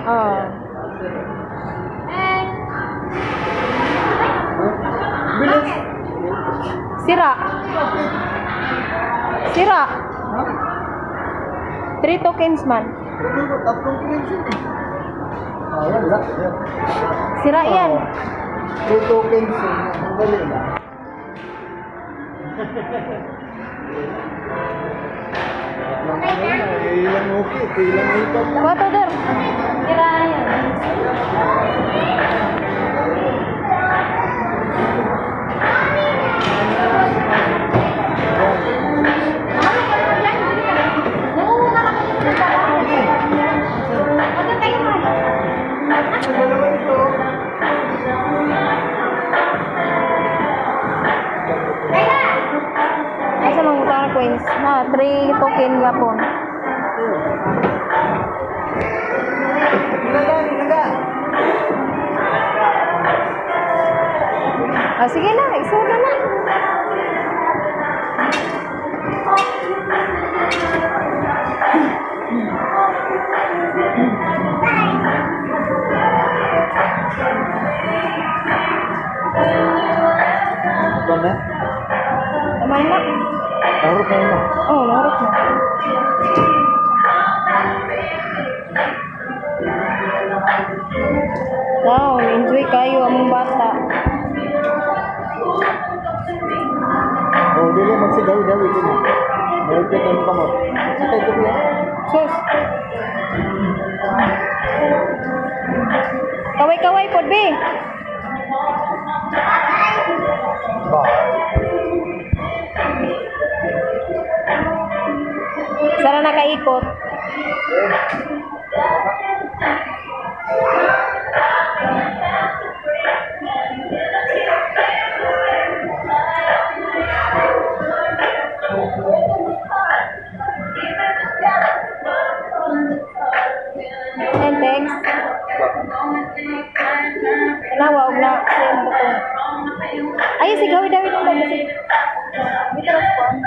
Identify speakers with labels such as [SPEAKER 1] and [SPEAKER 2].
[SPEAKER 1] Oh.
[SPEAKER 2] Bilis.
[SPEAKER 1] Sira. Sira. 3 tokens man.
[SPEAKER 2] Tatlong pinsin. Wala.
[SPEAKER 1] Sira yan.
[SPEAKER 2] 2 tokens. Ang dali na. Ilang okay. Ilang ikot.
[SPEAKER 1] What other? Sira yan.
[SPEAKER 2] Dalawa ito.
[SPEAKER 1] Asa mang utang coins? Na 3 token gapon.
[SPEAKER 2] Naga.
[SPEAKER 1] Ah, sige na, isuda na.
[SPEAKER 2] Ito na.
[SPEAKER 1] Tama na.
[SPEAKER 2] Tarot na yun.
[SPEAKER 1] Oh, narot na. Wow, enjoy kayo ang bata.
[SPEAKER 2] Oh, dili magsigaw-gaw ito. Meron ka ng kamot. Sakay ko yan.
[SPEAKER 1] Sus. Kaway-kaway pod be. Sara nakaikot. And thanks. Nawag na. Ayun, si Gawi David ang mag-isip. Dito respond.